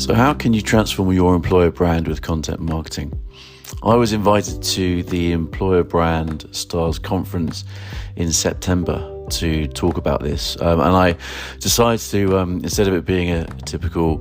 So how can you transform your employer brand with content marketing? I was invited to the Employer Brand Stars Conference in September to talk about this. And I decided to, instead of it being a typical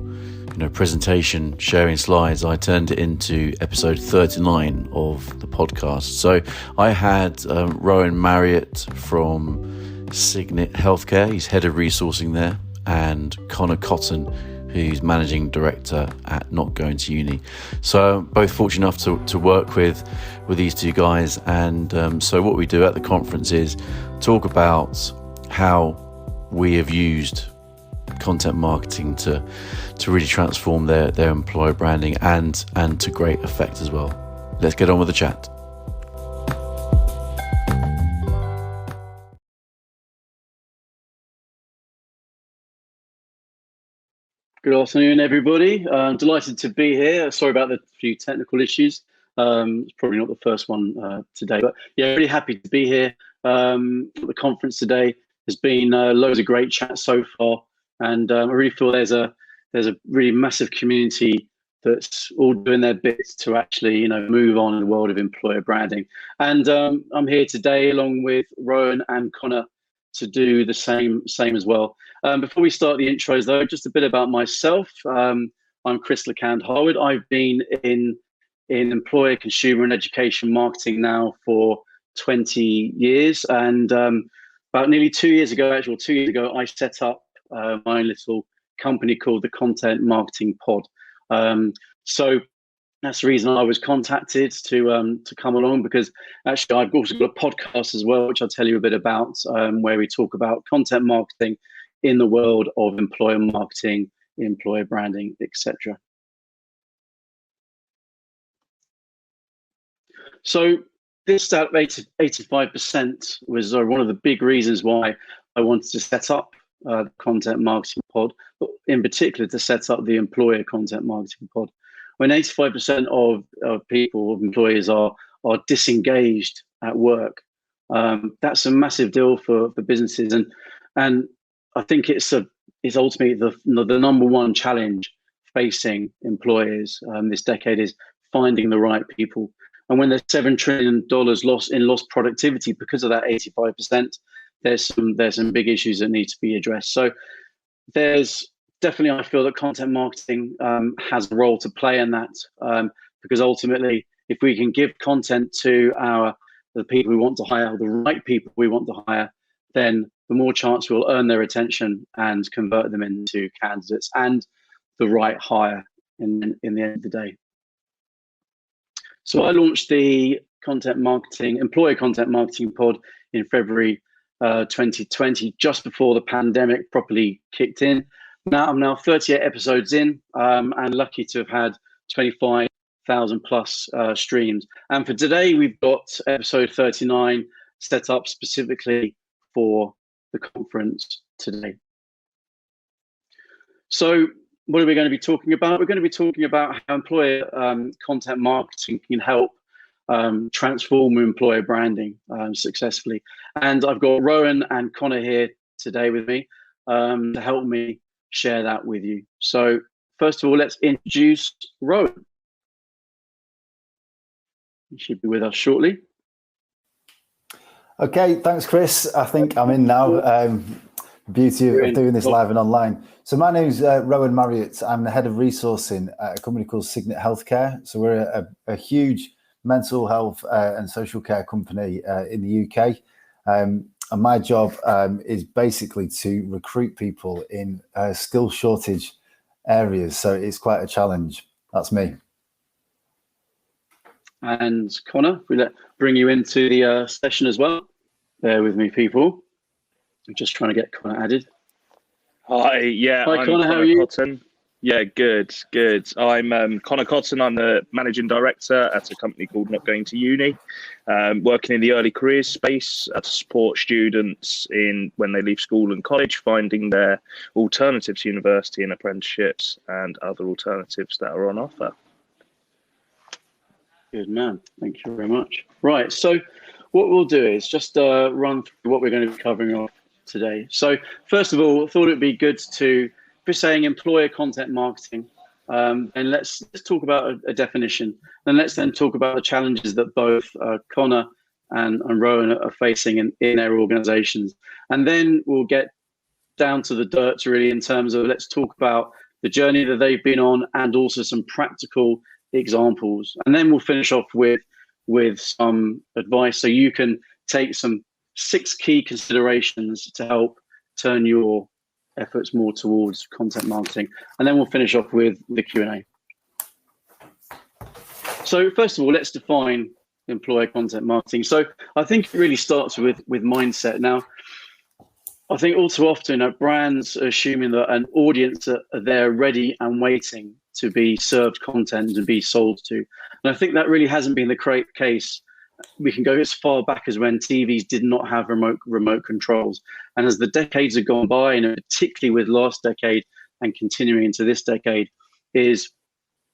presentation sharing slides, I turned it into episode 39 of the podcast. So I had Rowan Marriott from Signet Healthcare, he's head of resourcing there, and Connor Cotton, who's managing director at Not Going to Uni. So both fortunate enough to work with these two guys. And so what we do at the conference is talk about how we have used content marketing to really transform their employer branding and to great effect as well. Let's get on with the chat. Good afternoon, everybody. I'm delighted to be here. Sorry about the few technical issues. It's probably not the first one today, but yeah, really happy to be here. The conference today has been loads of great chats so far, and I really feel there's a really massive community that's all doing their bits to actually move on in the world of employer branding. And I'm here today along with Rowan and Connor to do the same as well. Before we start the intros though, just a bit about myself. I'm Chris LeCand Harwood. I've been in employer, consumer and education marketing now for 20 years. And about nearly 2 years ago, I set up my own little company called the Content Marketing Pod. So that's the reason I was contacted to come along, because actually I've also got a podcast as well, which I'll tell you a bit about, where we talk about content marketing in the world of employer marketing, employer branding, etc. So this stat of 85% was one of the big reasons why I wanted to set up the Content Marketing Pod, but in particular to set up the Employer Content Marketing Pod. When 85% of people, of employers, are disengaged at work, that's a massive deal for businesses, and I think it's ultimately the number one challenge facing employers this decade is finding the right people. And when there's $7 trillion lost productivity because of that 85%, there's some big issues that need to be addressed. So there's definitely, I feel that content marketing has a role to play in that, because ultimately, if we can give content to the people we want to hire, the right people we want to hire, then the more chance we'll earn their attention and convert them into candidates and the right hire in the end of the day. So I launched the Employer Content Marketing Pod in February 2020, just before the pandemic properly kicked in. I'm now 38 episodes in, and lucky to have had 25,000 plus streams. And for today, we've got episode 39 set up specifically for the conference today. So what are we going to be talking about? We're going to be talking about how employer content marketing can help transform employer branding successfully. And I've got Rowan and Connor here today with me to help me share that with you. So first of all, let's introduce Rowan. He should be with us shortly. Okay, thanks, Chris. I think I'm in now. Beauty of doing this live and online. So my name's Rowan Marriott. I'm the head of resourcing at a company called Signet Healthcare. So we're a huge mental health and social care company in the UK. And my job is basically to recruit people in skill shortage areas. So it's quite a challenge. That's me. And Connor, we'll bring you into the session as well. Bear with me, people. I'm just trying to get Connor added. Hi, yeah. Hi, I'm Connor, how are you? Cotton. Yeah, good. I'm Connor Cotton. I'm the managing director at a company called Not Going to Uni, working in the early careers space to support students when they leave school and college, finding their alternatives to university and apprenticeships and other alternatives that are on offer. Good man. Thank you very much. Right. So what we'll do is just run through what we're going to be covering off today. So first of all, I thought it'd be good to, if we're saying employer content marketing, And let's talk about a definition. And let's then talk about the challenges that both Connor and Rowan are facing in their organizations. And then we'll get down to the dirt, really, in terms of, let's talk about the journey that they've been on and also some practical examples. And then we'll finish off with some advice so you can take some 6 key considerations to help turn your efforts more towards content marketing. And then we'll finish off with the Q&A. So first of all, let's define employer content marketing. So I think it really starts with mindset. Now, I think all too often brands are assuming that an audience are there ready and waiting to be served content and be sold to. And I think that really hasn't been the case. We can go as far back as when TVs did not have remote controls. And as the decades have gone by, and particularly with last decade and continuing into this decade, is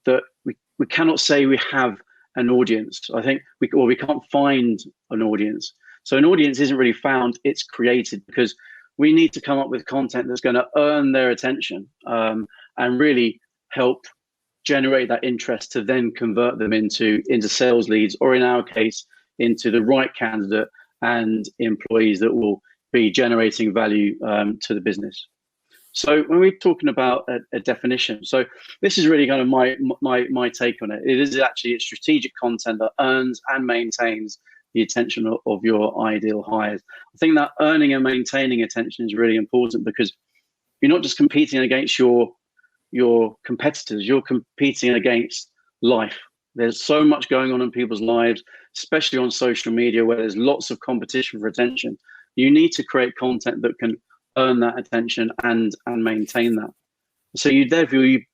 that we cannot say we have an audience. I think we can't find an audience. So an audience isn't really found, it's created, because we need to come up with content that's going to earn their attention and really help generate that interest to then convert them into sales leads, or in our case, into the right candidate and employees that will be generating value to the business. So when we're talking about a definition, so this is really kind of my take on it. It is actually a strategic content that earns and maintains the attention of your ideal hires. I think that earning and maintaining attention is really important, because you're not just competing against your competitors, you're competing against life. There's so much going on in people's lives, especially on social media, where there's lots of competition for attention. You need to create content that can earn that attention and maintain that. So you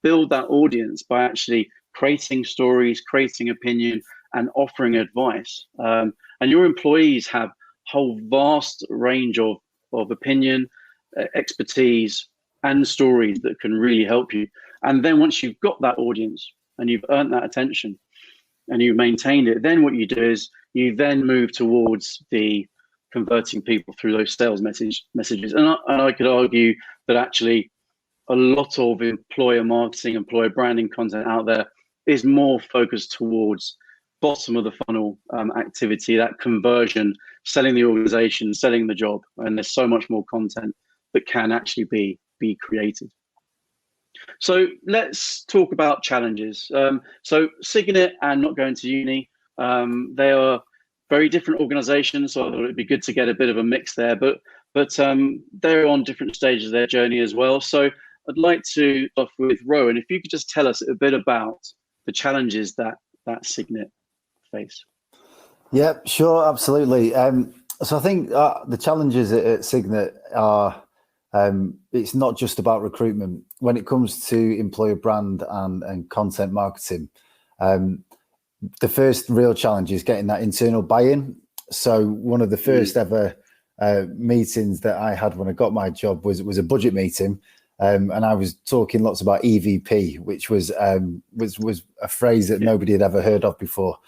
build that audience by actually creating stories, creating opinion, and offering advice. And your employees have a whole vast range of opinion, expertise, and stories that can really help you. And then once you've got that audience and you've earned that attention and you've maintained it, then what you do is you then move towards the converting people through those sales messages. And I could argue that actually a lot of employer marketing, employer branding content out there is more focused towards bottom of the funnel activity, that conversion, selling the organization, selling the job. And there's so much more content that can actually be created. So let's talk about challenges. So Signet and Not Going to Uni, they are very different organizations, so I thought it'd be good to get a bit of a mix there, but they're on different stages of their journey as well. So I'd like to start with Rowan. If you could just tell us a bit about the challenges that Signet face. Yeah, sure, absolutely. So I think the challenges at Signet are, it's not just about recruitment. When it comes to employer brand and content marketing, the first real challenge is getting that internal buy-in. So one of the first ever meetings that I had when I got my job was a budget meeting, and I was talking lots about EVP, which was a phrase that nobody had ever heard of before.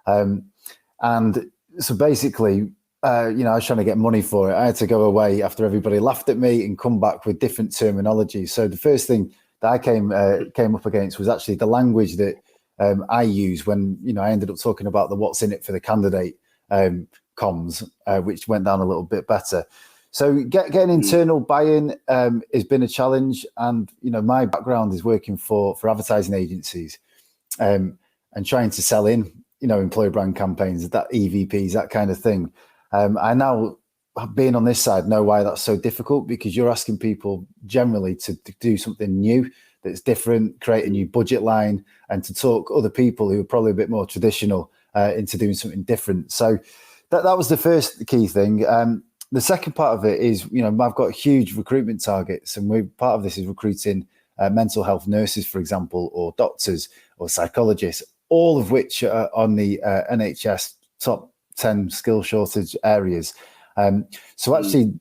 And so basically, I was trying to get money for it. I had to go away after everybody laughed at me and come back with different terminology. So the first thing that I came up against was actually the language that I use when, I ended up talking about the what's in it for the candidate comms, which went down a little bit better. So getting internal buy-in has been a challenge. And, my background is working for advertising agencies and trying to sell in, employer brand campaigns, that EVPs, that kind of thing. I now, being on this side, know why that's so difficult, because you're asking people generally to do something new that's different, create a new budget line, and to talk other people who are probably a bit more traditional into doing something different. So that was the first key thing. The second part of it is, I've got huge recruitment targets, and part of this is recruiting mental health nurses, for example, or doctors or psychologists, all of which are on the NHS top 10 skill shortage areas. So actually,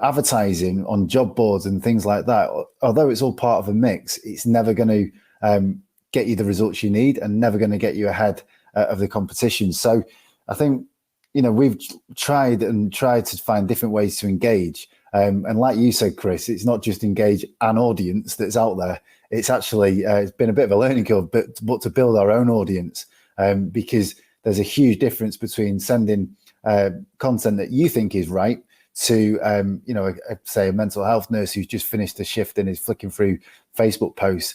advertising on job boards and things like that, although it's all part of a mix, it's never going to get you the results you need and never going to get you ahead of the competition. So I think, we've tried to find different ways to engage. And like you said, Chris, it's not just engage an audience that's out there. it's actually it's been a bit of a learning curve, but to build our own audience, because there's a huge difference between sending content that you think is right to say a mental health nurse who's just finished a shift and is flicking through Facebook posts,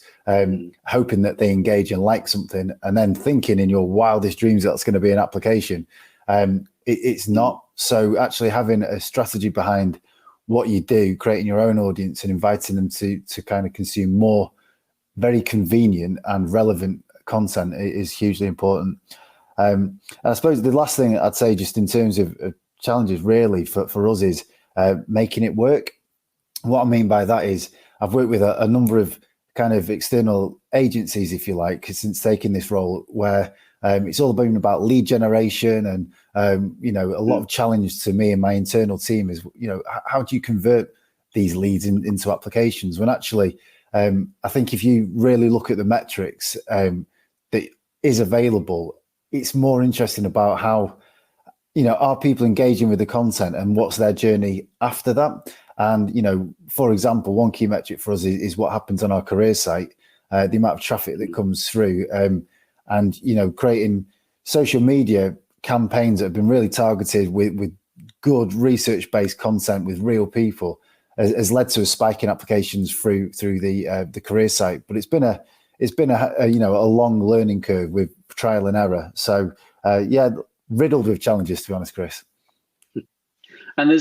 hoping that they engage and like something, and then thinking in your wildest dreams that's going to be an application. It's not. So actually having a strategy behind what you do, creating your own audience and inviting them to kind of consume more very convenient and relevant content is hugely important. And I suppose the last thing I'd say, just in terms of challenges really for us, is making it work. What I mean by that is I've worked with a number of kind of external agencies, if you like, since taking this role, where it's all been about lead generation, and a lot of challenge to me and my internal team is, how do you convert these leads into applications? When actually, I think if you really look at the metrics that is available, it's more interesting about how, are people engaging with the content and what's their journey after that? And, for example, one key metric for us is what happens on our career site, the amount of traffic that comes through, and, creating social media campaigns that have been really targeted with good research-based content with real people has led to a spike in applications through the career site. But it's been a long learning curve with trial and error. So, riddled with challenges, to be honest, Chris. And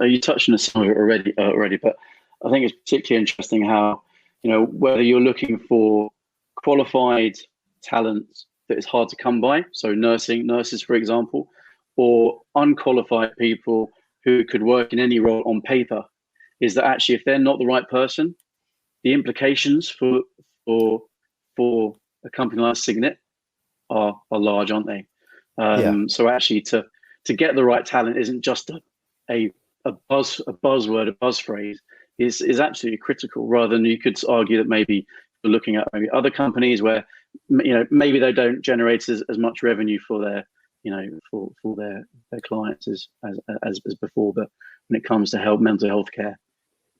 you touched on some of it already, but I think it's particularly interesting how, whether you're looking for qualified talent that is hard to come by, so nurses, for example, or unqualified people who could work in any role on paper, is that actually if they're not the right person, the implications for a company like Signet are large, aren't they? So actually to get the right talent isn't just a buzzword, a buzz phrase, is absolutely critical, rather than you could argue that maybe you're looking at maybe other companies where, maybe they don't generate as much revenue for their, for their clients as before. But when it comes to mental health care,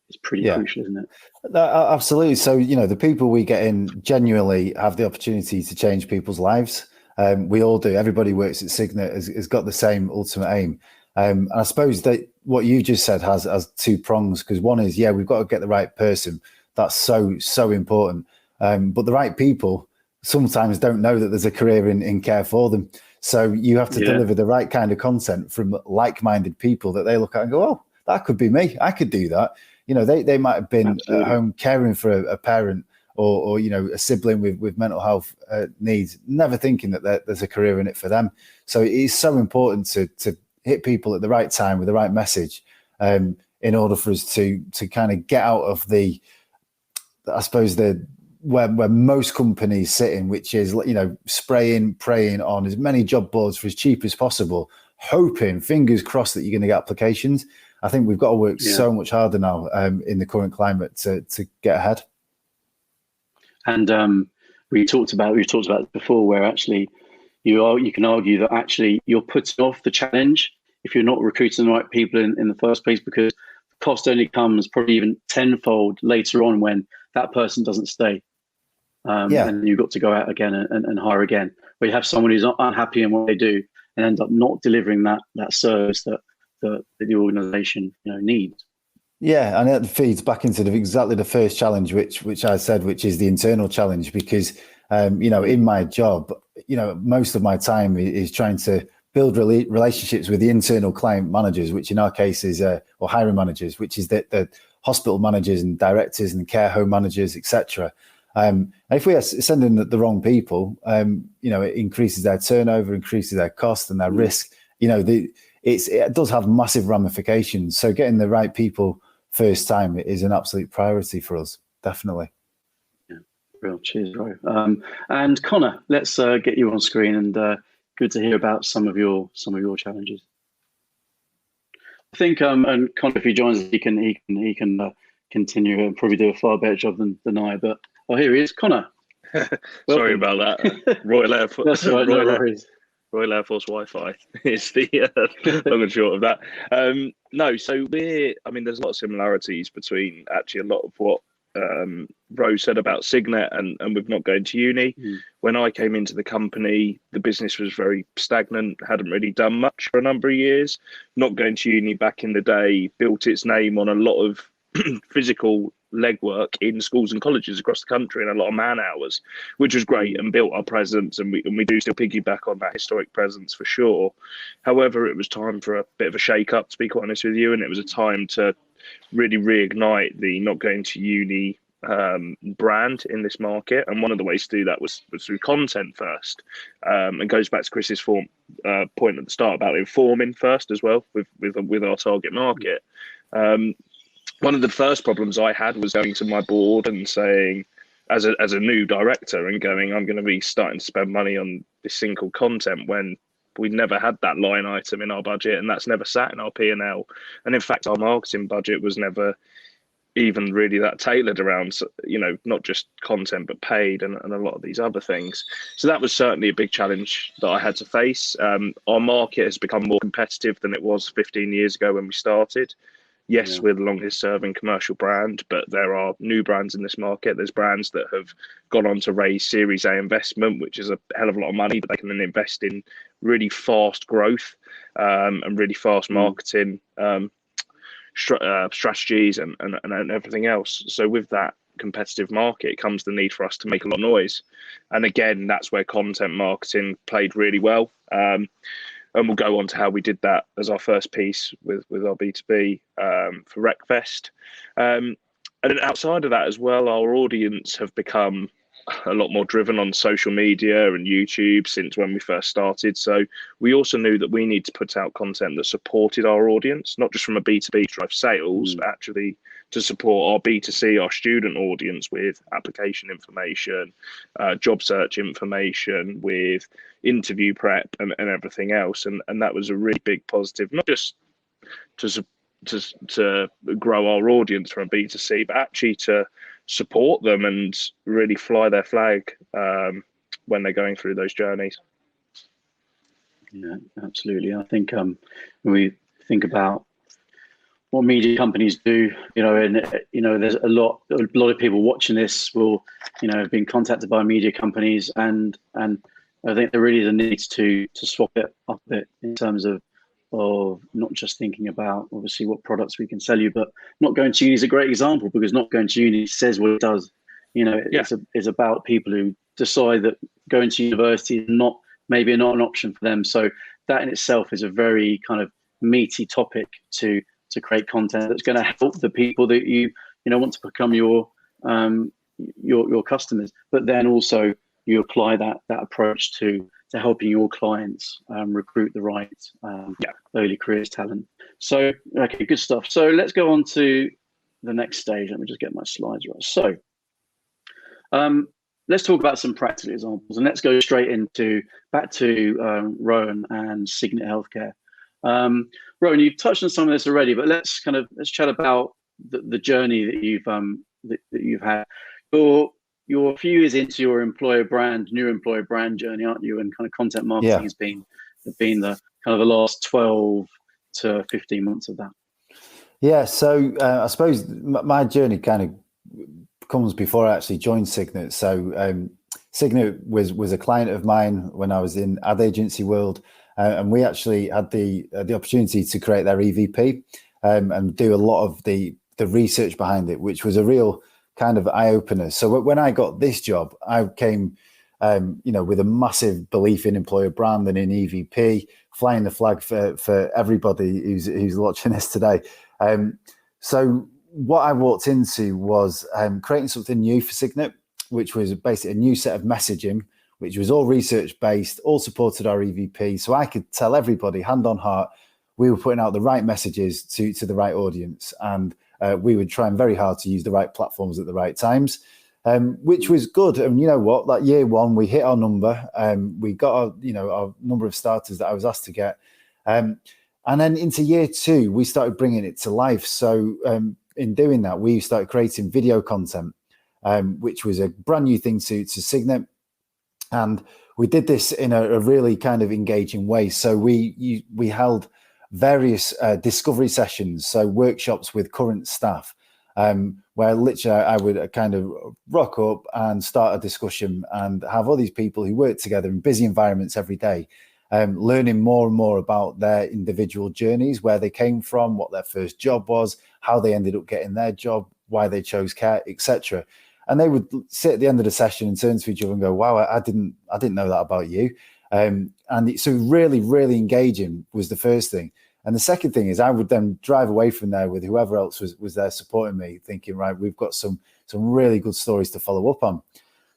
it's pretty crucial, isn't it? Absolutely. So, the people we get in genuinely have the opportunity to change people's lives. We all do. Everybody works at Signet has got the same ultimate aim. And I suppose that what you just said has two prongs, because one is, we've got to get the right person. That's so important. But the right people sometimes don't know that there's a career in care for them. So you have to deliver the right kind of content from like-minded people that they look at and go, oh, that could be me. I could do that. They might have been at home caring for a parent or a sibling with mental health needs, never thinking that there's a career in it for them. So it is so important to hit people at the right time with the right message, in order for us to kind of get out of where most companies sit in, which is, preying on as many job boards for as cheap as possible, hoping, fingers crossed, that you're going to get applications. I think we've got to work so much harder now in the current climate to get ahead. And we've talked about it before, where actually you can argue that actually you're putting off the challenge if you're not recruiting the right people in the first place, because the cost only comes probably even tenfold later on when that person doesn't stay. And you've got to go out again and hire again, where you have someone who's unhappy in what they do and end up not delivering that service that the organization needs. Yeah, and it feeds back into exactly the first challenge, which I said, which is the internal challenge, because in my job, most of my time is trying to build relationships with the internal client managers, which in our case is or hiring managers, which is the hospital managers and directors and care home managers, etc. And if we are sending the wrong people, it increases their turnover, increases their cost and their risk. It does have massive ramifications. So getting the right people first time is an absolute priority for us, definitely. Yeah, real cheers, Roy. And Connor, let's get you on screen, and good to hear about some of your challenges. I think, and Connor, if he joins us, he can continue and probably do a far better job than I. But here he is, Connor. Sorry about that. Royal Air Force. That's right, no worries. Royal Air Force Wi-Fi is the long and short of that. No, so there's a lot of similarities between actually a lot of what Rose said about Signet and with not going to uni. When I came into the company, the business was very stagnant, hadn't really done much for a number of years. Not going to uni back in the day built its name on a lot of physical legwork in schools and colleges across the country and a lot of man hours, which was great and built our presence. And we do still piggyback on that historic presence for sure. However, it was time for a bit of a shake up, to be quite honest with you. And it was a time to really reignite the not going to uni brand in this market. And one of the ways to do that was through content first. And goes back to Chris's point at the start about informing first as well with our target market. One of the first problems I had was going to my board and saying, as a new director, and going, I'm going to be starting to spend money on this thing called content, when we never had that line item in our budget, and that's never sat in our P&L. And in fact, our marketing budget was never even really that tailored around, not just content, but paid and a lot of these other things. So that was certainly a big challenge that I had to face. Our market has become more competitive than it was 15 years ago when we started. Yes, we're the longest serving commercial brand, but there are new brands in this market. There's brands that have gone on to raise Series A investment, which is a hell of a lot of money, but they can then invest in really fast growth and really fast marketing strategies and everything else. So with that competitive market comes the need for us to make a lot of noise. And again, that's where content marketing played really well. And we'll go on to how we did that as our first piece with our B2B for RecFest. And then outside of that as well, our audience have become a lot more driven on social media and YouTube since when we first started. So we also knew that we need to put out content that supported our audience, not just from a B2B drive sales, but actually to support our B2C, our student audience, with application information, job search information, with interview prep and everything else. And that was a really big positive, not just to grow our audience from B2C, but actually to support them and really fly their flag when they're going through those journeys. Yeah, absolutely. I think when we think about what media companies do, there's a lot of people watching this will, have been contacted by media companies, and I think there really is a need to swap it up a bit in terms of not just thinking about obviously what products we can sell you, but not going to uni is a great example, because not going to uni says what it does. It's about people who decide that going to university is maybe not an option for them. So that in itself is a very kind of meaty topic to create content that's going to help the people that you want to become your customers. But then also you apply that approach to helping your clients recruit the right early careers talent. So, okay, good stuff. So let's go on to the next stage. Let me just get my slides right. So let's talk about some practical examples, and let's go straight back to Rowan and Signet Healthcare. Rowan, you've touched on some of this already, but let's chat about the journey that you've had. You're a few years into your new employer brand journey, aren't you? And kind of content marketing has been the kind of the last 12 to 15 months of that. Yeah, so I suppose my journey kind of comes before I actually joined Signet. So Signet was a client of mine when I was in ad agency world, and we actually had the opportunity to create their EVP and do a lot of the research behind it, which was a real kind of eye-opener. So when I got this job, I came with a massive belief in employer brand and in EVP, flying the flag for everybody who's watching this today. So what I walked into was creating something new for Signet, which was basically a new set of messaging, which was all research-based, all supported our EVP. So I could tell everybody, hand on heart, we were putting out the right messages to the right audience. And we would try very hard to use the right platforms at the right times, which was good. And you know what? Like year one, we hit our number. We got our number of starters that I was asked to get. And then into year two, we started bringing it to life. So in doing that, we started creating video content, which was a brand new thing to Signet. And we did this in a really kind of engaging way. So we held various discovery sessions, so workshops with current staff, where literally I would kind of rock up and start a discussion and have all these people who work together in busy environments every day, learning more and more about their individual journeys, where they came from, what their first job was, how they ended up getting their job, why they chose care, etc. And they would sit at the end of the session and turn to each other and go, "Wow, I didn't know that about you." And so really, really engaging was the first thing. And the second thing is I would then drive away from there with whoever else was there supporting me, thinking, right, we've got some really good stories to follow up on.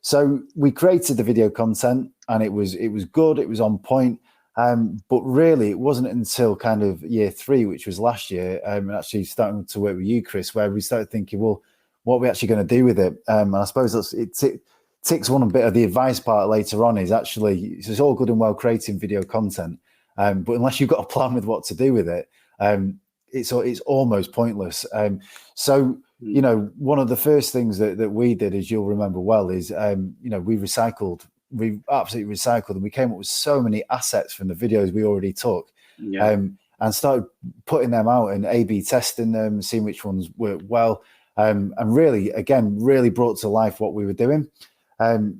So we created the video content, and it was good, it was on point. But really, it wasn't until kind of year 3, which was last year, and actually starting to work with you, Chris, where we started thinking, well, what are we actually going to do with it? And I suppose it ticks one bit of the advice part later on, is actually it's all good and well creating video content, but unless you've got a plan with what to do with it, it's almost pointless. So you know, one of the first things that we did, as you'll remember well, is you know, we absolutely recycled, and we came up with so many assets from the videos we already took, and started putting them out and A/B testing them, seeing which ones worked well, and really, again, really brought to life what we were doing,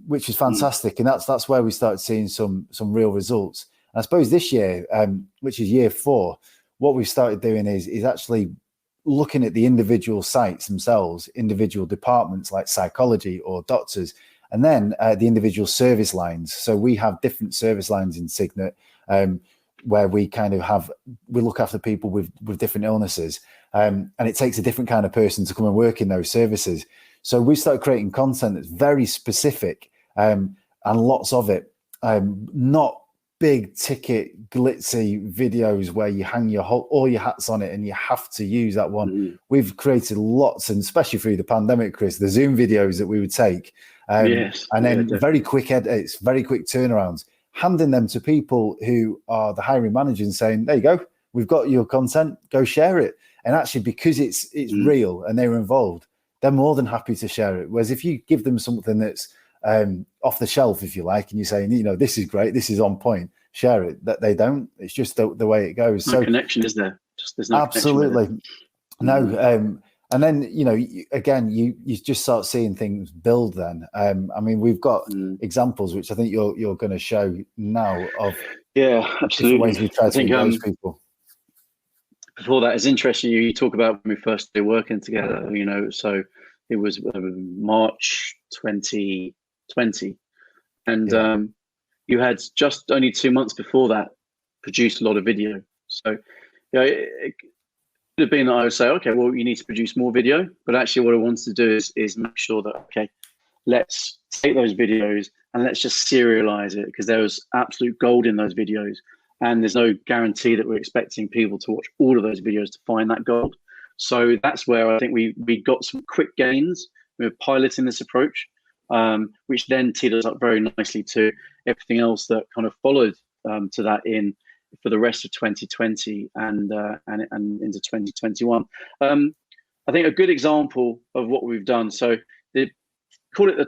which is fantastic. And that's where we started seeing some real results. And I suppose this year, which is year 4, what we've started doing is actually looking at the individual sites themselves, individual departments like psychology or doctors, and then the individual service lines. So we have different service lines in Signet, where we look after people with different illnesses, and it takes a different kind of person to come and work in those services. So we started creating content that's very specific, and lots of it, not big ticket glitzy videos where you hang all your hats on it and you have to use that one. We've created lots, and especially through the pandemic, Chris, the Zoom videos that we would take, and then very quick edits, very quick turnarounds, handing them to people who are the hiring managers and saying, there you go, we've got your content, go share it. And actually, because it's real and they're involved, they're more than happy to share it. Whereas if you give them something that's off the shelf, if you like, and you're saying, you know, this is great, this is on point, share it, that they don't. It's just the way it goes. No connection, is there? There's no absolutely no. And then, you know, again, you just start seeing things build then. I mean, we've got examples, which I think you're going to show now, of absolutely ways we try to engage people. Before that, it's interesting, you talk about when we first started working together, you know, so it was March 2020. And you had just only 2 months before that produced a lot of video. So, you know, it could have been that I would say, okay, well, you need to produce more video. But actually what I wanted to do is make sure that, okay, let's take those videos and let's just serialize it, because there was absolute gold in those videos. And there's no guarantee that we're expecting people to watch all of those videos to find that gold. So that's where I think we got some quick gains. We were piloting this approach, which then teed us up very nicely to everything else that kind of followed to that for the rest of 2020 and into 2021. I think a good example of what we've done. So they call it the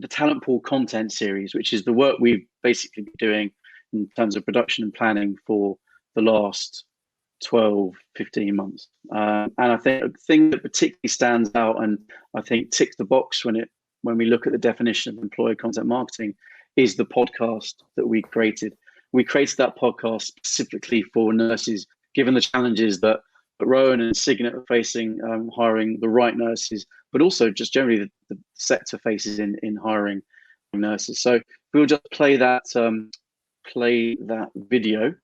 talent pool content series, which is the work we've basically been doing in terms of production and planning for the last 12, 15 months. And I think a thing that particularly stands out, and I think ticks the box when we look at the definition of employer content marketing, is the podcast that we created. We created that podcast specifically for nurses, given the challenges that Rowan and Signet are facing, hiring the right nurses, but also just generally the sector faces in hiring nurses. So we'll just play that video,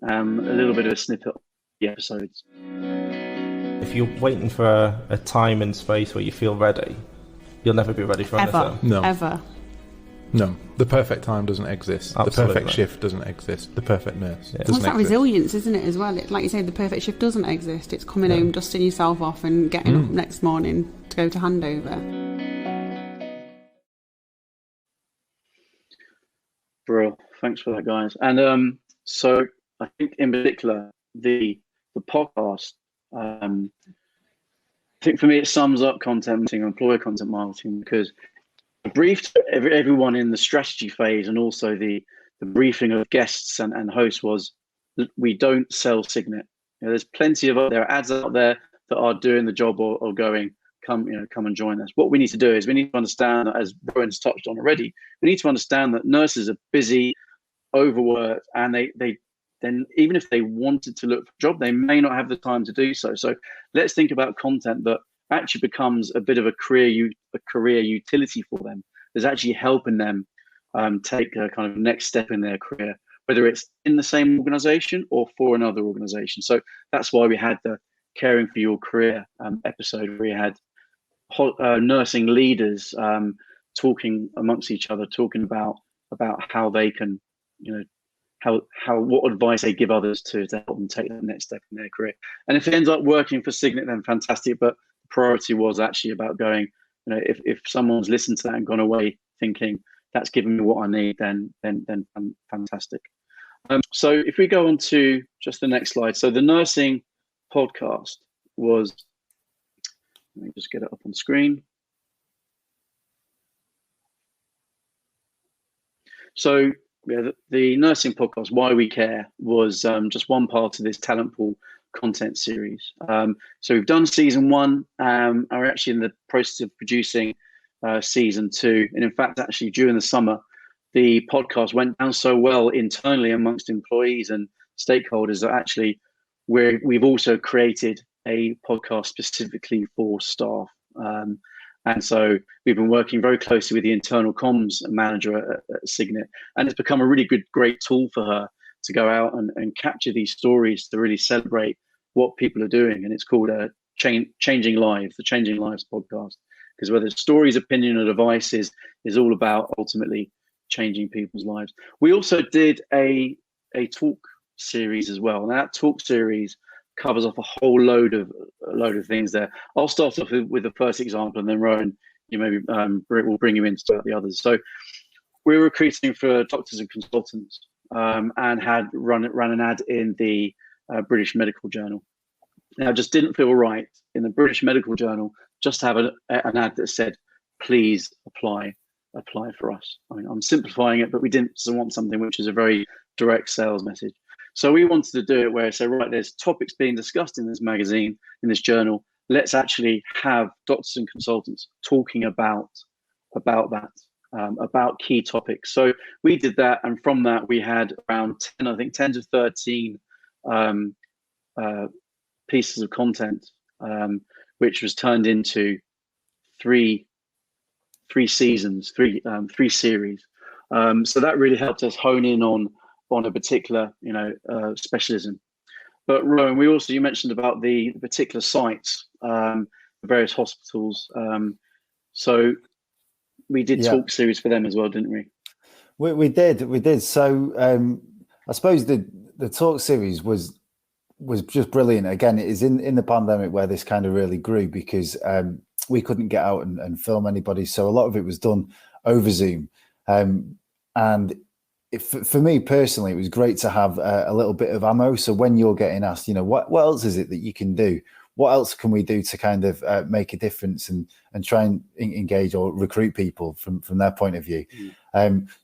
a little bit of a snippet of the episodes. If you're waiting for a time and space where you feel ready, you'll never be ready for anything. No. Ever. No. The perfect time doesn't exist. Absolutely. The perfect shift doesn't exist. The perfect nurse doesn't What's that exist. resilience, isn't it, as well? Like you say, the perfect shift doesn't exist. It's coming home, dusting yourself off and getting up next morning to go to handover. Bro, thanks for that, guys. And so I think in particular, the podcast, I think for me it sums up content marketing, employer content marketing, because the brief to everyone in the strategy phase and also the briefing of guests and hosts was, we don't sell Signet. You know, there's plenty of there are ads out there that are doing the job or going, come and join us. What we need to do is we need to understand that, as Rowan's touched on already, we need to understand that nurses are busy, overworked, and they then even if they wanted to look for a job, they may not have the time to do so. So let's think about content that actually becomes a bit of a career utility for them. Is actually helping them take a kind of next step in their career, whether it's in the same organization or for another organization. So that's why we had the Caring for Your Career episode, where we had nursing leaders talking amongst each other, talking about how they can, what advice they give others to help them take the next step in their career. And if it ends up working for Signet, then fantastic. But the priority was actually about going, if someone's listened to that and gone away thinking that's giving me what I need, then fantastic. So if we go on to just the next slide. So the nursing podcast was, let me just get it up on screen. So yeah, the nursing podcast, Why We Care, was just one part of this talent pool content series. So we've done season 1, and we're actually in the process of producing season 2. And in fact, actually during the summer, the podcast went down so well internally amongst employees and stakeholders that actually we've also created a podcast specifically for staff. And so we've been working very closely with the internal comms manager at Signet, and it's become a really great tool for her to go out and capture these stories to really celebrate what people are doing. And it's called Changing Lives, the Changing Lives podcast, because whether it's stories, opinion, or advice is all about ultimately changing people's lives. We also did a talk series as well. And that talk series covers off a whole load of things there. I'll start off with the first example, and then Rowan, you maybe will bring you into the others. So we were recruiting for doctors and consultants, and had run an ad in the British Medical Journal. Now, it just didn't feel right in the British Medical Journal just to have an ad that said, "Please apply for us." I mean, I'm simplifying it, but we didn't want something which is a very direct sales message. So we wanted to do it where I say, right, there's topics being discussed in this magazine, in this journal. Let's actually have doctors and consultants talking about that, about key topics. So we did that, and from that we had around 10 to 13 pieces of content, which was turned into three seasons, three series. So that really helped us hone in on a particular specialism. But Rowan, you mentioned about the particular sites, the various hospitals. So we did talk series for them as well, didn't we? We did. So I suppose the talk series was just brilliant. Again, it is in the pandemic where this kind of really grew, because we couldn't get out and film anybody. So a lot of it was done over Zoom. And for me personally, it was great to have a little bit of ammo. So when you're getting asked, what else is it that you can do? What else can we do to kind of make a difference and try and engage or recruit people from their point of view?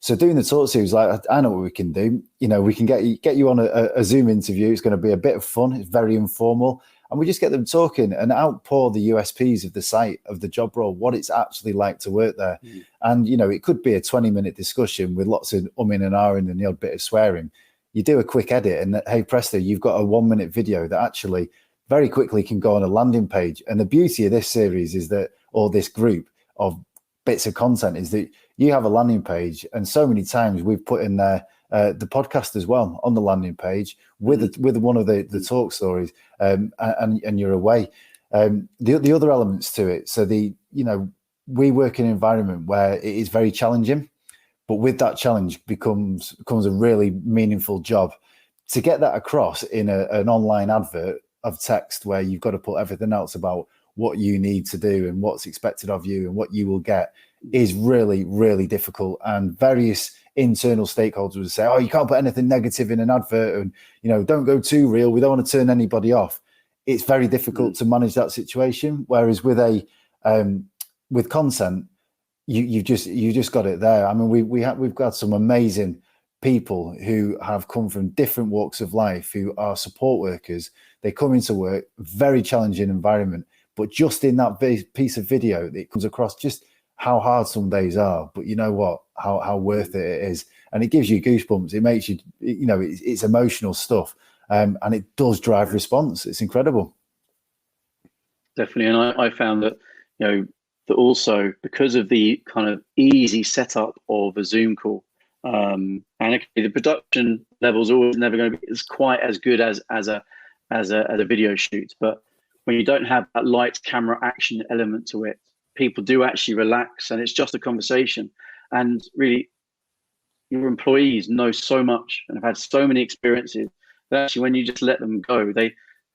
So doing the talk series, like, I know what we can do. We can get you on a Zoom interview. It's going to be a bit of fun. It's very informal. And we just get them talking and outpour the USPs of the site, of the job role, what it's actually like to work there. And, it could be a 20-minute discussion with lots of umming and ahhing and the odd bit of swearing. You do a quick edit and, hey, presto, you've got a 1-minute video that actually very quickly can go on a landing page. And the beauty of this series is that, or this group of bits of content, is that you have a landing page, and so many times we've put in there the podcast as well on the landing page with one of the talk stories, and you're away. The other elements to it, so we work in an environment where it is very challenging, but with that challenge becomes a really meaningful job. To get that across in an online advert of text where you've got to put everything else about what you need to do and what's expected of you and what you will get is really, really difficult. And various internal stakeholders would say, oh, you can't put anything negative in an advert, and don't go too real. We don't want to turn anybody off. It's very difficult to manage that situation. Whereas with with content, you just got it there. I mean, we've got some amazing people who have come from different walks of life, who are support workers, They come into work, very challenging environment, but just in that piece of video, it comes across just how hard some days are. But you know what? How worth it is. And it gives you goosebumps. It makes you, it's emotional stuff. And it does drive response. It's incredible. Definitely. And I found that, that also because of the kind of easy setup of a Zoom call, and the production levels are always never going to be as quite as good as a video shoot. But when you don't have that light camera action element to it, people do actually relax, and it's just a conversation. And really, your employees know so much and have had so many experiences that actually, when you just let them go, they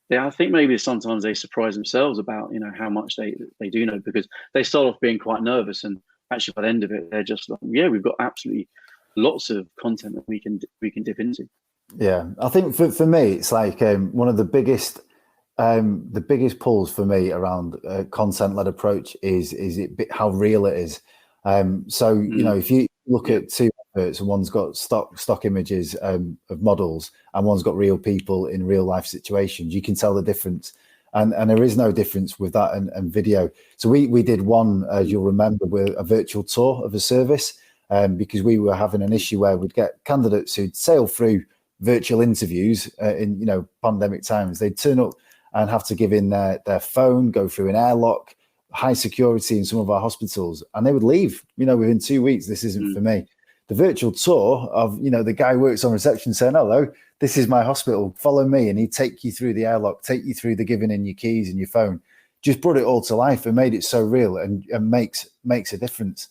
I think maybe sometimes they surprise themselves about how much they do know, because they start off being quite nervous, and actually by the end of it, they're just like, yeah, we've got absolutely lots of content that we can dip into. Yeah, I think for me, it's like one of the biggest pulls for me around content-led approach is how real it is. So if you look at two adverts and one's got stock images of models and one's got real people in real life situations, you can tell the difference. And there is no difference with that and video. So we did one, as you'll remember, with a virtual tour of a service, because we were having an issue where we'd get candidates who'd sail through virtual interviews in pandemic times. They'd turn up and have to give in their phone, go through an airlock, high security in some of our hospitals, and they would leave, within 2 weeks. This isn't for me. The virtual tour of, the guy works on reception saying, hello, this is my hospital, follow me. And he'd take you through the airlock, take you through the giving in your keys and your phone, just brought it all to life and made it so real and makes a difference.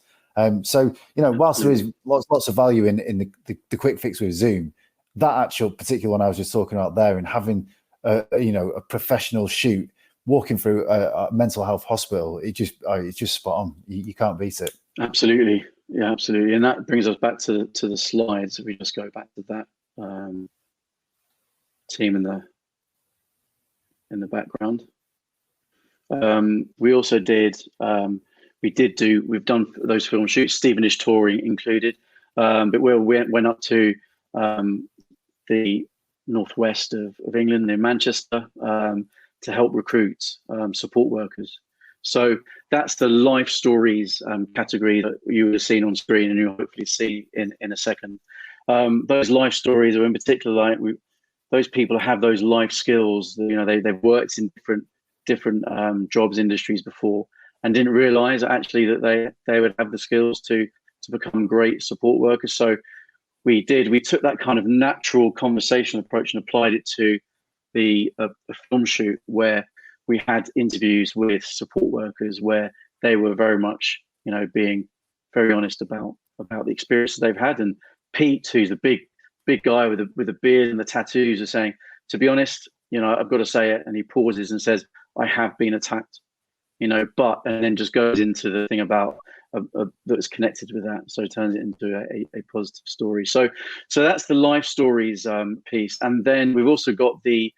So, whilst there is lots of value in the quick fix with Zoom, that actual particular one I was just talking about there, and having a professional shoot, walking through a mental health hospital, it's just spot on. You can't beat it. Absolutely. Yeah, absolutely. And that brings us back to the slides. If we just go back to that team in the background. We also did, we've done those film shoots, Stevenage touring included, but we went up to the northwest of England, in Manchester, to help recruit support workers. So that's the life stories category that you would have seen on screen, and you'll hopefully see in a second. Those life stories are in particular, those people have those life skills. They've worked in different jobs, industries before, and didn't realise actually that they would have the skills to become great support workers. So we took that kind of natural conversational approach and applied it to a film shoot where we had interviews with support workers where they were very much, being very honest about the experiences they've had. And Pete, who's the big guy with a beard and the tattoos, is saying, to be honest, I've got to say it. And he pauses and says, I have been attacked, and then just goes into the thing about that's connected with that. So it turns it into a positive story. So that's the life stories piece. And then we've also got the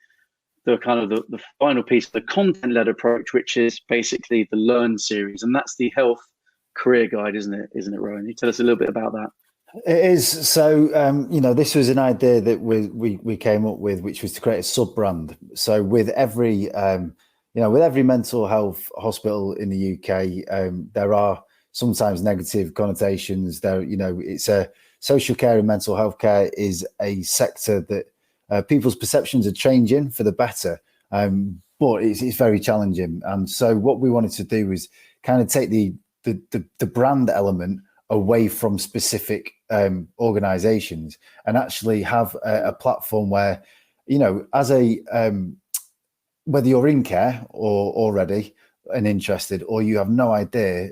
kind of the final piece, the content-led approach, which is basically the Learn series. And that's the health career guide, isn't it, Rowan? Can you tell us a little bit about that? It is. So, this was an idea that we came up with, which was to create a sub-brand. So with every mental health hospital in the UK, there are sometimes negative connotations. It's a social care and mental health care is a sector that people's perceptions are changing for the better, but it's very challenging. And so what we wanted to do is kind of take the brand element away from specific organizations and actually have a platform where, as whether you're in care or already and interested, or you have no idea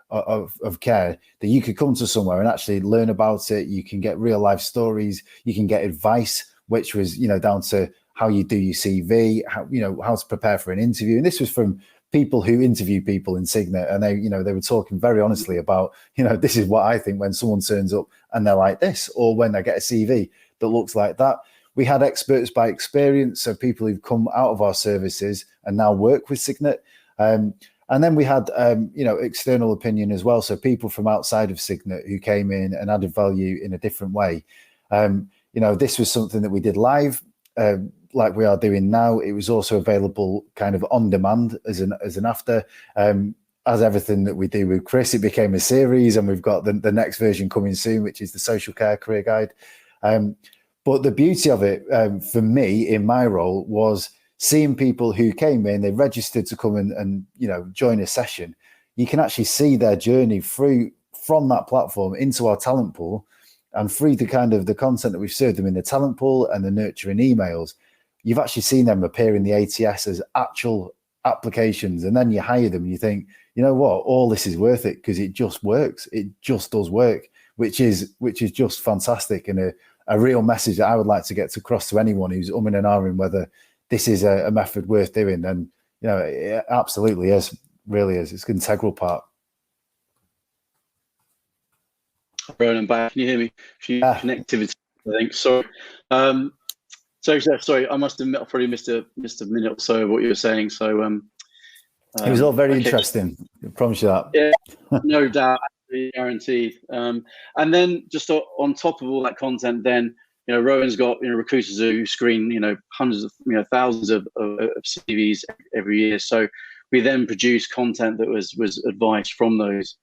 of care, that you could come to somewhere and actually learn about it. You can get real life stories, you can get advice, which was, down to how you do your CV, how to prepare for an interview. And this was from people who interview people in Signet, and they were talking very honestly about, this is what I think when someone turns up and they're like this, or when I get a CV that looks like that. We had experts by experience, so people who've come out of our services and now work with Signet. And then we had, external opinion as well. So people from outside of Signet who came in and added value in a different way. This was something that we did live. like we are doing now. It was also available kind of on demand as an after. As everything that we do with Chris, it became a series, and we've got the next version coming soon, which is the Social Care Career Guide. But the beauty of it for me in my role was seeing people who came in, they registered to come and join a session. You can actually see their journey through from that platform into our talent pool, and through the kind of the content that we've served them in the talent pool and the nurturing emails. You've actually seen them appear in the ATS as actual applications, and then you hire them and you think, you know what, all this is worth it because it just works. It just does work, which is just fantastic, and a real message that I would like to get across to anyone who's umming and ahhing whether this is a method worth doing. And it absolutely is, really is. It's an integral part. Ronan, back. Can you hear me? Connectivity, I think. Sorry. Sorry. I must have probably missed a minute or so of what you were saying. So it was all very interesting. I promise you that. Yeah, no doubt, guaranteed. And then just on top of all that content, then Rowan's got recruiters who screen hundreds of thousands of CVs every year. So we then produce content that was advice from those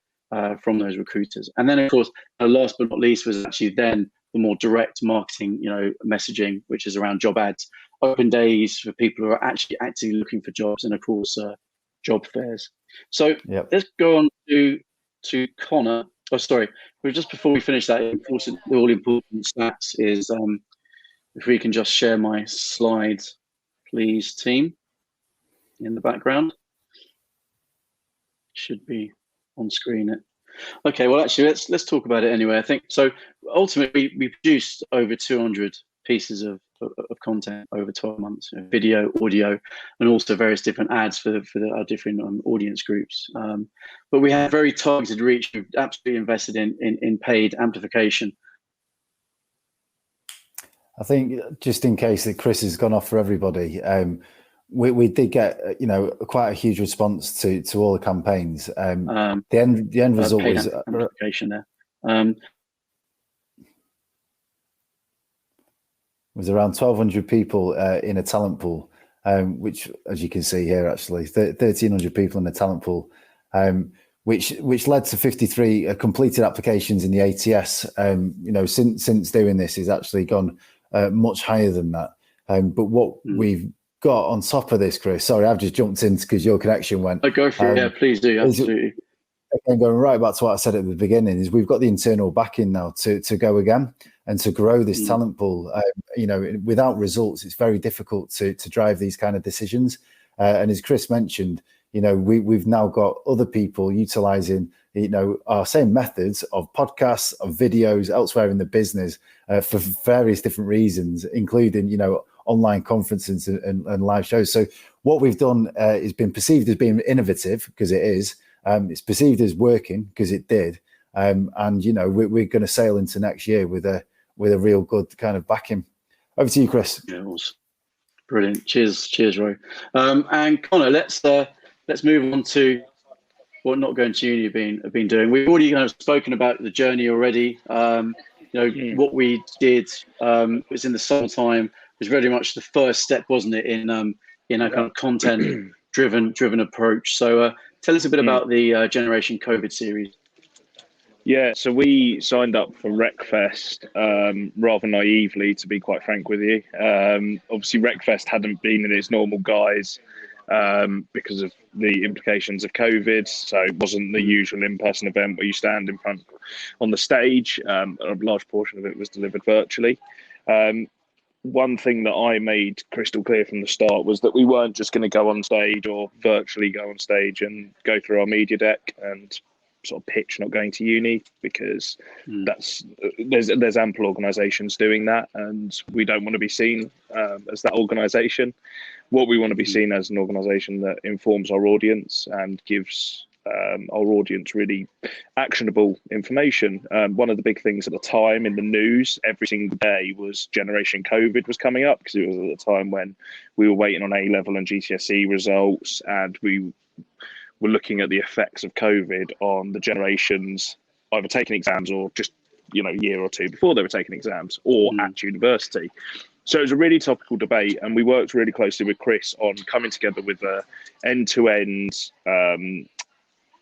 recruiters. And then of course, last but not least, was actually then the more direct marketing messaging, which is around job ads, open days for people who are actually actively looking for jobs, and of course job fairs. So Let's go on to Connor. Oh, sorry. Just before we finish that, the all important stats is if we can just share my slides, please, team, in the background. Should be on screen. Okay, well, actually, let's talk about it anyway. I think so. Ultimately, we produced over 200 pieces of content over 12 months, video, audio, and also various different ads for our different audience groups. But we have very targeted reach. We've absolutely invested in paid amplification. I think just in case that Chris has gone off for everybody, we did get quite a huge response to all the campaigns. The end result was amplification there. Was around 1,200 people in a talent pool, which, as you can see here, actually 1,300 people in the talent pool, which led to 53 completed applications in the ATS. Since doing this, is actually gone much higher than that. But what we've got on top of this, Chris, sorry, I've just jumped in because your connection went. Go for it. Yeah, please do. Absolutely. Again, going right back to what I said at the beginning, is we've got the internal backing now to go again and to grow this talent pool. Without results, it's very difficult to drive these kind of decisions. And as Chris mentioned, we've now got other people utilizing our same methods of podcasts, of videos elsewhere in the business for various different reasons, including online conferences and live shows. So what we've done has been perceived as being innovative, because it is. It's perceived as working, because it did. And we're going to sail into next year with a real good kind of backing. Over to you, Chris. Yeah, awesome. Brilliant. Cheers, Roy. And Connor, let's move on to what Not Going to Uni have been doing. We've already kind of spoken about the journey already. What we did was in the summertime was very much the first step, wasn't it, in a kind of content driven approach. So tell us a bit about the Generation COVID series. Yeah, so we signed up for RecFest rather naively, to be quite frank with you. Obviously, RecFest hadn't been in its normal guise because of the implications of COVID. So it wasn't the usual in-person event where you stand in front on the stage. A large portion of it was delivered virtually. One thing that I made crystal clear from the start was that we weren't just going to go on stage or virtually go on stage and go through our media deck and sort of pitch Not Going to Uni, because there's ample organisations doing that, and we don't want to be seen as that organisation. What we want to be seen as an organisation that informs our audience and gives our audience really actionable information. One of the big things at the time in the news every single day was Generation COVID was coming up, because it was at the time when we were waiting on A-level and GCSE results, and we were looking at the effects of COVID on the generations either taking exams or just a year or two before they were taking exams, or at university. So it was a really topical debate, and we worked really closely with Chris on coming together with a end-to-end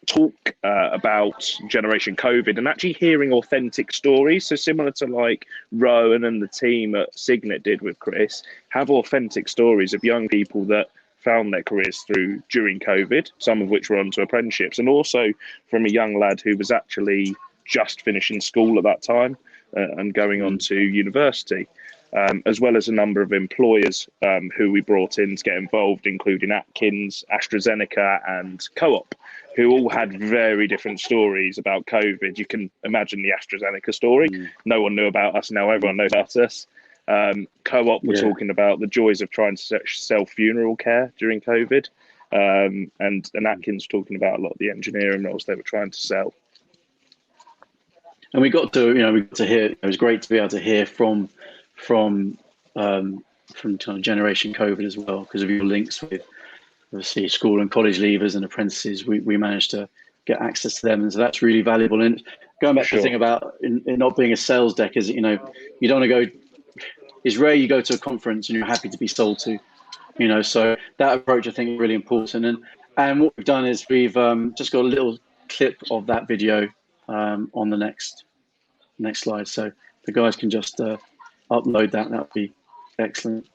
talk about Generation COVID and actually hearing authentic stories. So similar to like Rowan and the team at Signet did with Chris, have authentic stories of young people that found their careers during COVID, some of which were onto apprenticeships, and also from a young lad who was actually just finishing school at that time and going on to university. As well as a number of employers who we brought in to get involved, including Atkins, AstraZeneca and Co-op, who all had very different stories about COVID. You can imagine the AstraZeneca story. No one knew about us, now everyone knows about us. Co-op were talking about the joys of trying to sell funeral care during COVID. And Atkins talking about a lot of the engineering roles they were trying to sell. And we got to hear, it was great to be able to hear from kind of Generation COVID as well, because of your links with obviously school and college leavers and apprentices. We managed to get access to them, and so that's really valuable. And going back to the thing about it not being a sales deck is, you don't want to go. It's rare you go to a conference and you're happy to be sold to, So that approach I think is really important. And what we've done is we've just got a little clip of that video on the next slide. So the guys can just upload that. That would be excellent.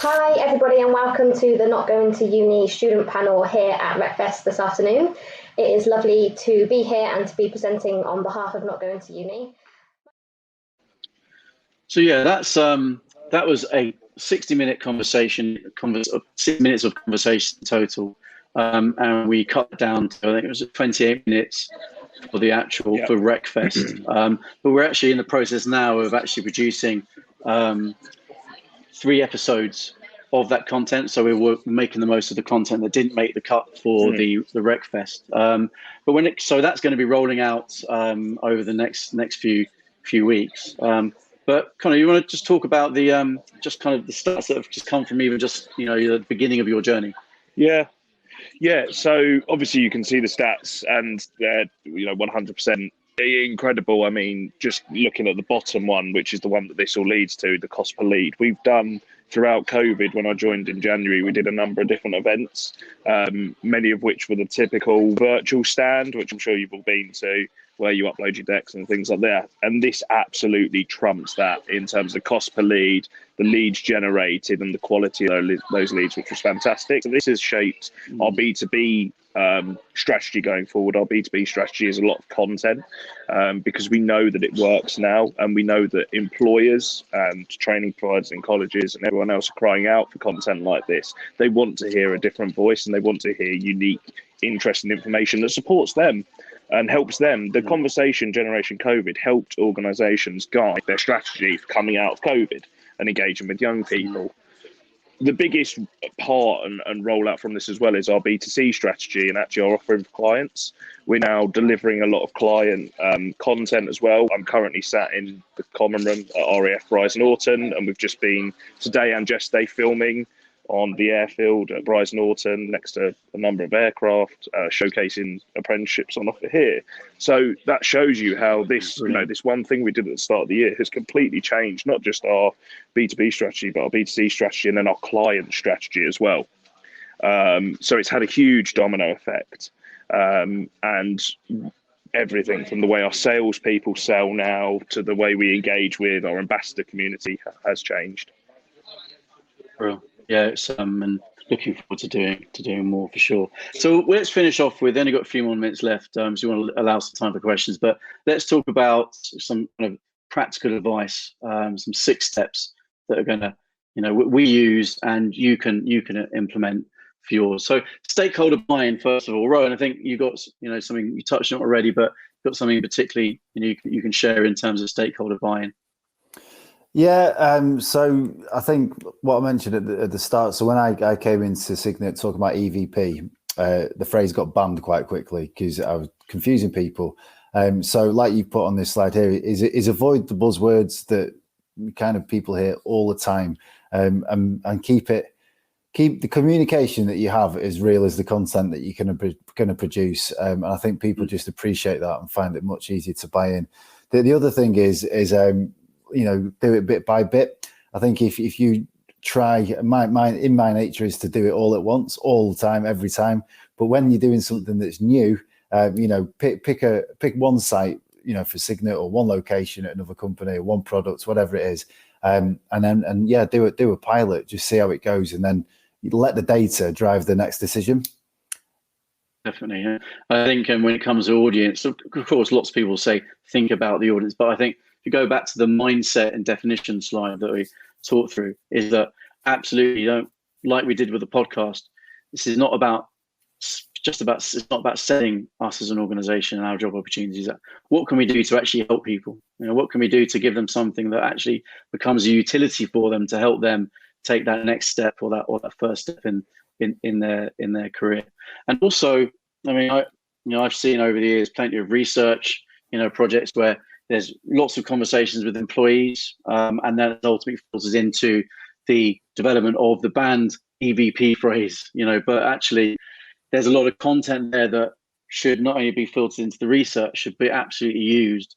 Hi everybody and welcome to the Not Going to Uni student panel here at RecFest this afternoon. It is lovely to be here and to be presenting on behalf of Not Going to Uni. So yeah, that was a 60-minute conversation, 6 minutes of conversation total, and we cut it down to, I think it was 28 minutes for the actual for RecFest. But we're actually in the process now of actually producing 3 episodes of that content, so we were making the most of the content that didn't make the cut for the RecFest. But so that's going to be rolling out over the next few weeks. But Connor, you want to just talk about the just kind of the stats that have just come from even just the beginning of your journey? Yeah. So obviously you can see the stats, and they're 100% incredible. I mean, just looking at the bottom one, which is the one that this all leads to, the cost per lead. We've done throughout COVID, when I joined in January, we did a number of different events, many of which were the typical virtual stand, which I'm sure you've all been to, where you upload your decks and things like that. And this absolutely trumps that in terms of cost per lead, the leads generated and the quality of those leads, which was fantastic. So this has shaped our B2B strategy going forward. Our B2B strategy is a lot of content because we know that it works now, and we know that employers and training providers in colleges and everyone else are crying out for content like this. They want to hear a different voice, and they want to hear unique, interesting information that supports them and helps them. The conversation Generation COVID helped organisations guide their strategy for coming out of COVID and engaging with young people. The biggest part and rollout from this as well is our B2C strategy and actually our offering for clients. We're now delivering a lot of client content as well. I'm currently sat in the common room at RAF Brize Norton, and we've just been today and yesterday filming on the airfield at Brize Norton next to a number of aircraft, showcasing apprenticeships on offer here. So that shows you how this, this one thing we did at the start of the year has completely changed, not just our B2B strategy, but our B2C strategy and then our client strategy as well. So it's had a huge domino effect. And everything from the way our salespeople sell now to the way we engage with our ambassador community has changed. Real. Yeah, it's and looking forward to doing more for sure. So let's finish off with, only got a few more minutes left, so you want to allow some time for questions, but let's talk about some kind of practical advice, some 6 steps that are going to we use and you can implement for yours. So stakeholder buy-in, first of all. Rowan, I think you got something you touched on already, but got something particularly you can share in terms of stakeholder buy-in. Yeah, so I think what I mentioned at the start, so when I came into Signet talking about EVP, the phrase got banned quite quickly because I was confusing people. So like you put on this slide here, is avoid the buzzwords that kind of people hear all the time, and keep the communication that you have as real as the content that you're going to produce. And I think people just appreciate that and find it much easier to buy in. The other thing is do it bit by bit. I think if you try, my nature is to do it all at once, all the time, every time. But when you're doing something that's new, pick one site, for Signet, or one location at another company, or one product, whatever it is, and do a pilot, just see how it goes, and then you let the data drive the next decision. Definitely, yeah. I think when it comes to audience, of course, lots of people say think about the audience, but I think if you go back to the mindset and definition slide that we talked through, is that absolutely don't, like we did with the podcast. This is not about it's not about selling us as an organization and our job opportunities. What can we do to actually help people? What can we do to give them something that actually becomes a utility for them to help them take that next step or that first step in their career? And also, I mean, I've seen over the years plenty of research, projects where there's lots of conversations with employees, and that ultimately filters into the development of the banned EVP phrase, but actually there's a lot of content there that should not only be filtered into the research, should be absolutely used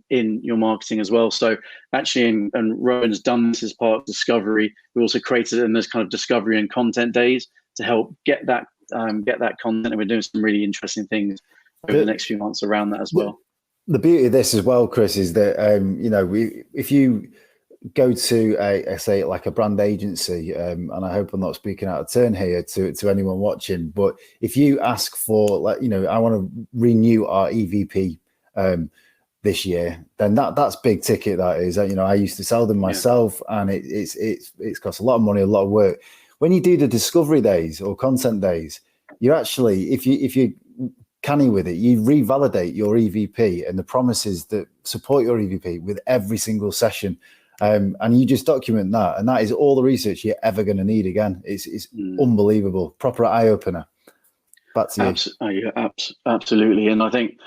in your marketing as well. So actually, and Rowan's done this as part of Discovery. We also created it in those kind of discovery and content days to help get that content. And we're doing some really interesting things over the next few months around that as well. The beauty of this as well, Chris, is that if you go to a brand agency, and I hope I'm not speaking out of turn here to anyone watching, but if you ask for, I want to renew our EVP this year, then that's big ticket. That is, I used to sell them myself, and it's cost a lot of money, a lot of work. When you do the discovery days or content days, you actually, if you canny with it, you revalidate your EVP and the promises that support your EVP with every single session. And you just document that, and that is all the research you're ever going to need again. It's unbelievable, proper eye opener. Back to you. Absolutely, and I think,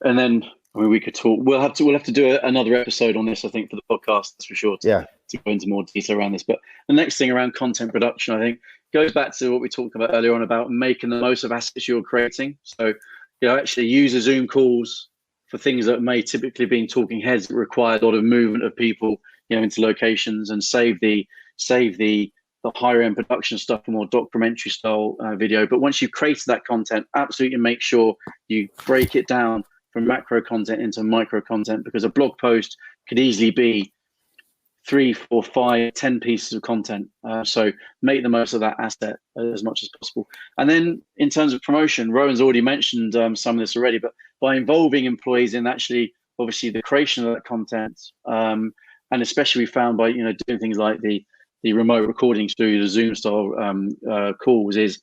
and then we could talk. We'll have to do another episode on this, I think, for the podcast. That's for sure. To go into more detail around this. But the next thing around content production, I think, goes back to what we talked about earlier on about making the most of assets you're creating. So, actually use a Zoom calls for things that may typically be in talking heads that require a lot of movement of people, into locations, and save the higher end production stuff for more documentary style video. But once you've created that content, absolutely make sure you break it down from macro content into micro content, because a blog post could easily be 3, 4, 5, 10 pieces of content. So make the most of that asset as much as possible. And then in terms of promotion, Rowan's already mentioned some of this already, but by involving employees in actually, obviously, the creation of that content, and especially we found by doing things like the remote recordings through the Zoom style calls, is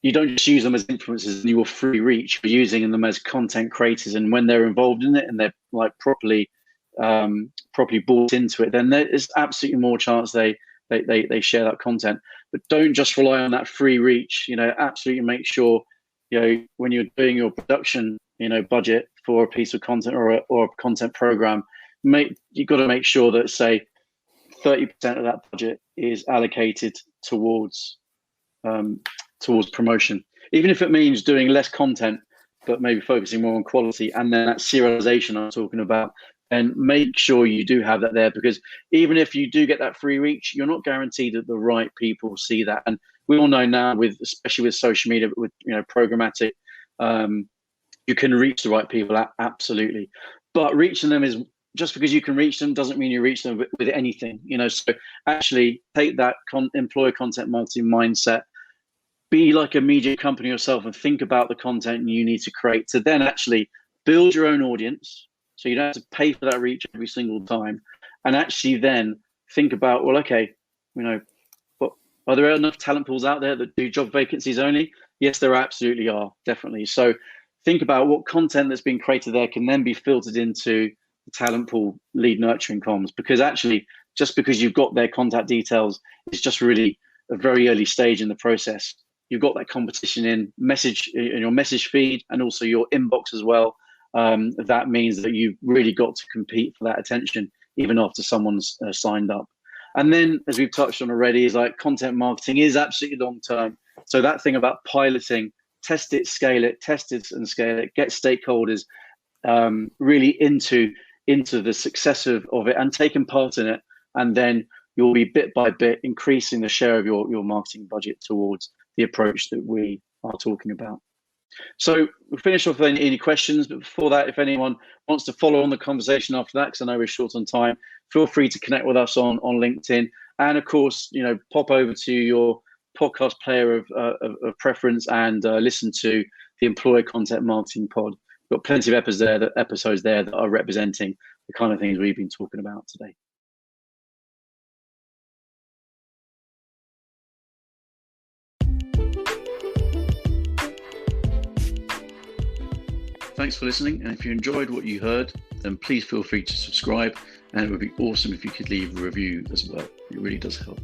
you don't just use them as influencers and you will free reach. You're using them as content creators, and when they're involved in it and they're like properly bought into it, then there is absolutely more chance they share that content. But don't just rely on that free reach. Absolutely make sure when you're doing your production budget for a piece of content or a content program, you've got to make sure that, say, 30% of that budget is allocated towards promotion, even if it means doing less content but maybe focusing more on quality. And then that serialization I'm talking about, and make sure you do have that there, because even if you do get that free reach, you're not guaranteed that the right people see that. And we all know now, especially with social media, with programmatic, you can reach the right people, absolutely. But reaching them is, just because you can reach them doesn't mean you reach them with anything. So actually take that employer content marketing mindset, be like a media company yourself, and think about the content you need to create to then actually build your own audience. So you don't have to pay for that reach every single time, and actually then think about, well, okay, but are there enough talent pools out there that do job vacancies only? Yes, there absolutely are, definitely. So think about what content that's been created there can then be filtered into the talent pool lead nurturing comms, because actually, just because you've got their contact details, it's just really a very early stage in the process. You've got that competition in your message feed and also your inbox as well. That means that you've really got to compete for that attention even after someone's signed up. And then, as we've touched on already, is like content marketing is absolutely long term. So that thing about piloting, test it, scale it, test it and scale it, get stakeholders really into the success of it and taking part in it. And then you'll be bit by bit increasing the share of your marketing budget towards the approach that we are talking about. So we'll finish off with any questions, but before that, if anyone wants to follow on the conversation after that, because I know we're short on time, feel free to connect with us on LinkedIn. And of course, pop over to your podcast player of preference and listen to the Employer Content Marketing Pod. We've got plenty of episodes there that are representing the kind of things we've been talking about today. Thanks for listening, and if you enjoyed what you heard, then please feel free to subscribe, and it would be awesome if you could leave a review as well. It really does help.